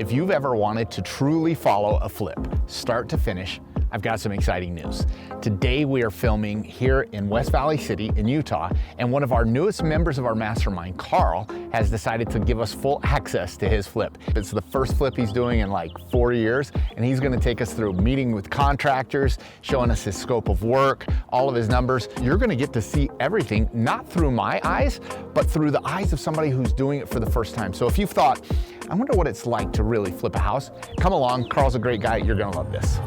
If you've ever wanted to truly follow a flip, start to finish, I've got some exciting news. Today we are filming here in West Valley City in Utah, and one of our newest members of our mastermind, Carl, has decided to give us full access to his flip. It's the first flip he's doing in like 4 years, and he's gonna take us through meeting with contractors, showing us his scope of work, all of his numbers. You're gonna get to see everything, not through my eyes, but through the eyes of somebody who's doing it for the first time. So if you've thought, I wonder what it's like to really flip a house, come along. Carl's a great guy. You're gonna love this.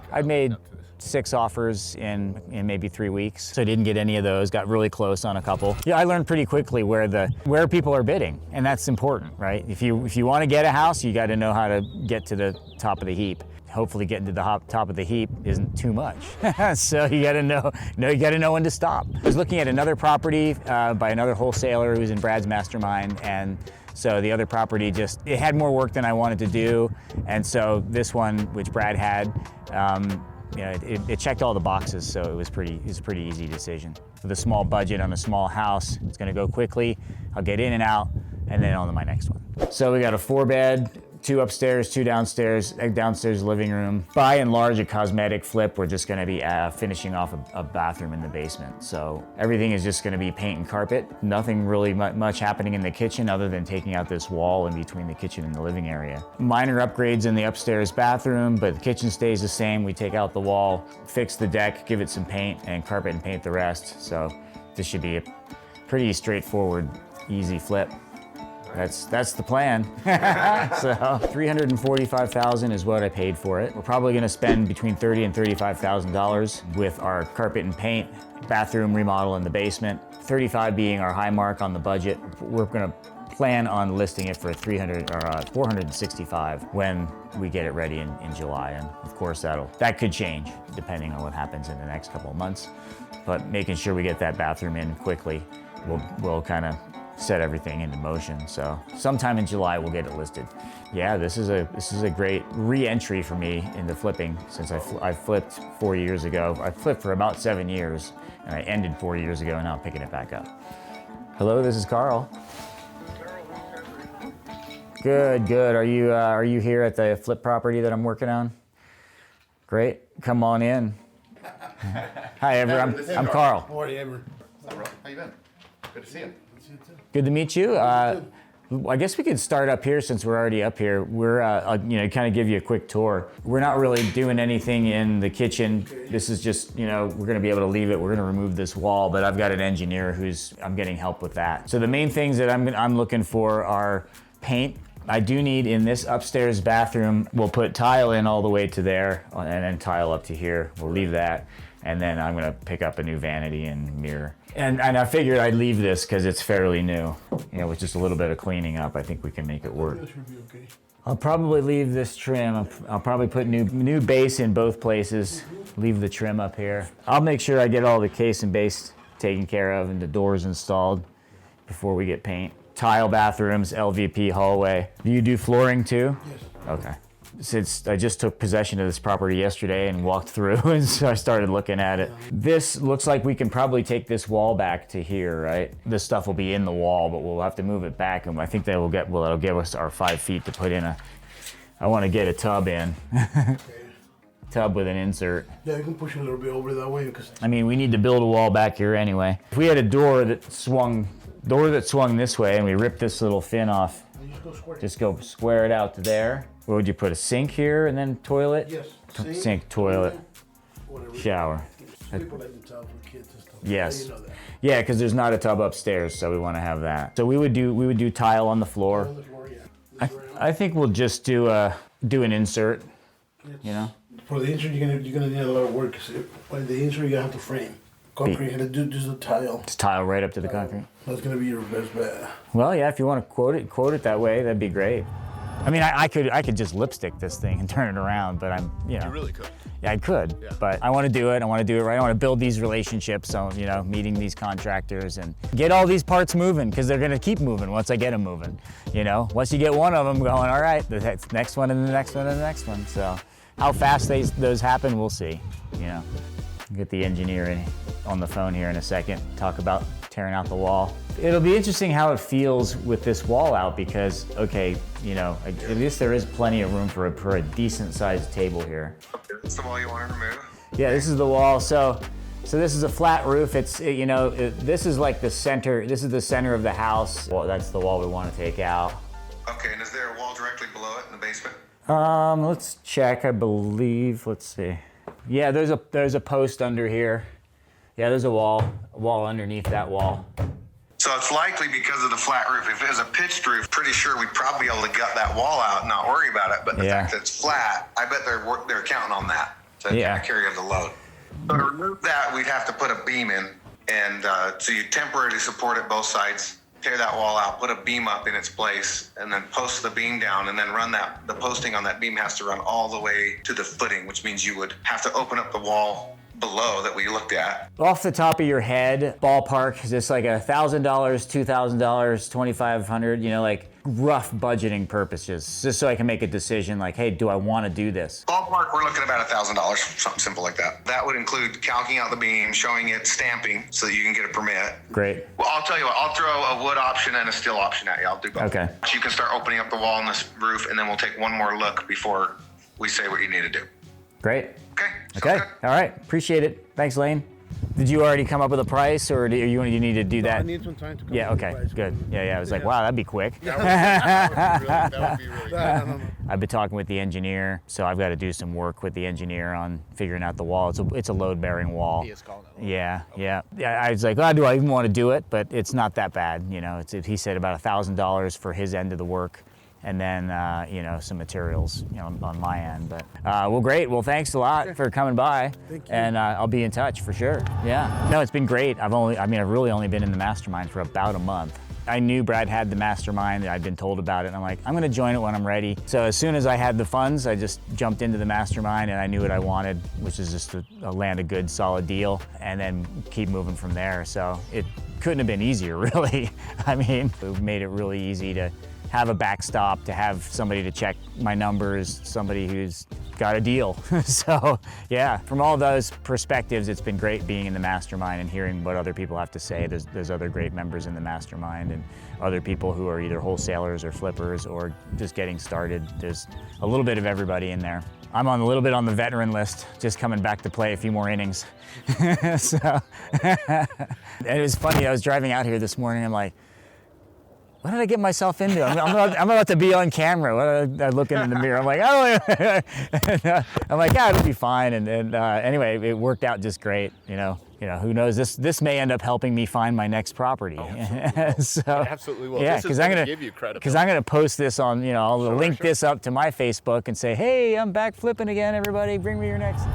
I made 6 offers in maybe 3 weeks, so I didn't get any of those, got really close on a couple. Yeah, I learned pretty quickly where people are bidding, and that's important, right? If you want to get a house, you got to know how to get to the top of the heap. Hopefully getting to the top of the heap isn't too much. So you gotta know when to stop. I was looking at another property by another wholesaler who's in Brad's mastermind, and so the other property it had more work than I wanted to do, and so this one, which Brad had, it checked all the boxes, so it was a pretty easy decision. With a small budget on a small house, it's gonna go quickly. I'll get in and out, and then on to my next one. So we got a 4-bed, 2 upstairs, 2 downstairs, downstairs living room. By and large, a cosmetic flip. We're just gonna be finishing off a bathroom in the basement. So everything is just gonna be paint and carpet. Nothing really much happening in the kitchen other than taking out this wall in between the kitchen and the living area. Minor upgrades in the upstairs bathroom, but the kitchen stays the same. We take out the wall, fix the deck, give it some paint, and carpet and paint the rest. So this should be a pretty straightforward, easy flip. That's the plan. So $345,000 is what I paid for it. We're probably gonna spend between $30,000 and $35,000 with our carpet and paint, bathroom remodel in the basement. $35,000 being our high mark on the budget. We're gonna plan on listing it for $465,000 when we get it ready in July. And of course that could change depending on what happens in the next couple of months. But making sure we get that bathroom in quickly will kind of set everything into motion. So sometime in July we'll get it listed. Yeah, this is a great re-entry for me into flipping since I flipped 4 years ago. I flipped for about 7 years and I ended 4 years ago, and now I'm picking it back up. Hello, this is Carl. Good. Are you here at the flip property that I'm working on? Great. Come on in. Hi, Ever. I'm Carl. How are you, Ever? How you been? Good to see you. Good to meet you. I guess we could start up here since we're already up here. We're, kind of give you a quick tour. We're not really doing anything in the kitchen. This is just, we're gonna be able to leave it. We're gonna remove this wall, but I've got an engineer I'm getting help with that. So the main things that I'm looking for are paint. I do need in this upstairs bathroom, we'll put tile in all the way to there and then tile up to here. We'll leave that. And then I'm gonna pick up a new vanity and mirror. And I figured I'd leave this because it's fairly new. With just a little bit of cleaning up, I think we can make it work. That should be okay. I'll probably leave this trim. I'll probably put new base in both places. Leave the trim up here. I'll make sure I get all the case and base taken care of and the doors installed before we get paint. Tile bathrooms, LVP hallway. Do you do flooring too? Yes. Okay. Since I just took possession of this property yesterday and walked through, and so I started looking at it. This looks like we can probably take this wall back to here, right? This stuff will be in the wall, but we'll have to move it back, and I think that'll give us our 5 feet to put in I want to get a tub in. Okay. Tub with an insert. Yeah, you can push a little bit over that way because. I mean, we need to build a wall back here anyway. If we had a door that swung this way, and we ripped this little fin off, just go square it out to there. What would you put, a sink here and then toilet? Yes. Sink, toilet, whatever. Shower. People like the tub for kids and stuff. Yes. You know that. Yeah, because there's not a tub upstairs, so we want to have that. So we would do tile on the floor. On the floor, yeah. I think we'll just do an insert. For the insert, you're gonna need a lot of work. Cause by the insert, you're gonna have to frame concrete. And do just a tile. Just tile right up to the concrete. That's gonna be your best bet. Well, yeah, if you want to quote it that way, that'd be great. I mean, I could just lipstick this thing and turn it around, but You really could. Yeah, I could, but I want to do it. I want to do it right. I want to build these relationships, so, meeting these contractors and get all these parts moving, because they're going to keep moving once I get them moving. Once you get one of them going, all right, the next one and the next one and the next one. So how fast those happen, we'll see, Get the engineer on the phone here in a second, talk about tearing out the wall. It'll be interesting how it feels with this wall out because, okay, you know, at least there is plenty of room for a decent sized table here. This is the wall you want to remove? Yeah, this is the wall. So this is a flat roof. This is like the center. This is the center of the house. Well, that's the wall we want to take out. Okay, and is there a wall directly below it in the basement? Let's check. I believe. Let's see. Yeah, there's a post under here. Yeah, there's a wall underneath that wall. So it's likely because of the flat roof. If it was a pitched roof, pretty sure we'd probably be able to gut that wall out and not worry about it. But the fact that it's flat, I bet they're counting on that to kind of carry the load. So to remove that, we'd have to put a beam in, and so you temporarily support it both sides, tear that wall out, put a beam up in its place, and then post the beam down, and then run the posting on that beam has to run all the way to the footing, which means you would have to open up the wall below that we looked at. Off the top of your head, ballpark, is this like $1,000, $2,000, $2,500, you know, like rough budgeting purposes, just so I can make a decision like, hey, do I want to do this? Ballpark, we're looking at about $1,000, something simple like that. That would include calking out the beam, showing it, stamping so that you can get a permit. Great. Well, I'll tell you what, I'll throw a wood option and a steel option at you. I'll do both. Okay. So you can start opening up the wall on this roof, and then we'll take one more look before we say what you need to do. Great. Okay. Okay. Good. All right. Appreciate it. Thanks, Lane. Did you already come up with a price, or do you need to do that? I need some time to come Yeah. up with Okay. the price. Good. Yeah. I was like, wow, that'd be quick. That would be really good. I've been talking with the engineer, so I've got to do some work with the engineer on figuring out the wall. It's a load-bearing wall. He is calling it. Yeah. I was like, oh, do I even want to do it? But it's not that bad, you know. He said about $1,000 for his end of the work, and then you know, some materials, you know, on my end. But well, great. Well, thanks a lot for coming by. Thank you. And I'll be in touch for sure. Yeah. No, it's been great. I've really only been in the mastermind for about a month. I knew Brad had the mastermind. I'd been told about it, and I'm like, I'm going to join it when I'm ready. So as soon as I had the funds, I just jumped into the mastermind, and I knew what I wanted, which is just to land a good, solid deal, and then keep moving from there. So it couldn't have been easier, really. I mean, it made it really easy to have a backstop, to have somebody to check my numbers, somebody who's got a deal. So yeah, from all those perspectives, it's been great being in the mastermind and hearing what other people have to say. There's other great members in the mastermind, and other people who are either wholesalers or flippers or just getting started. There's a little bit of everybody in there. I'm a little bit on the veteran list, just coming back to play a few more innings. So, and it was funny, I was driving out here this morning, I'm like, what did I get myself into? I'm about to be on camera. I look in the mirror. I'm like, oh, I'm like, yeah, it'll be fine. And anyway, it worked out just great. You know, who knows? This may end up helping me find my next property. Oh, absolutely. So, It absolutely will. Yeah, This is because I'm gonna gonna give you credit. Because I'm gonna post this on. I'll link this up to my Facebook and say, hey, I'm back flipping again. Everybody, bring me your next.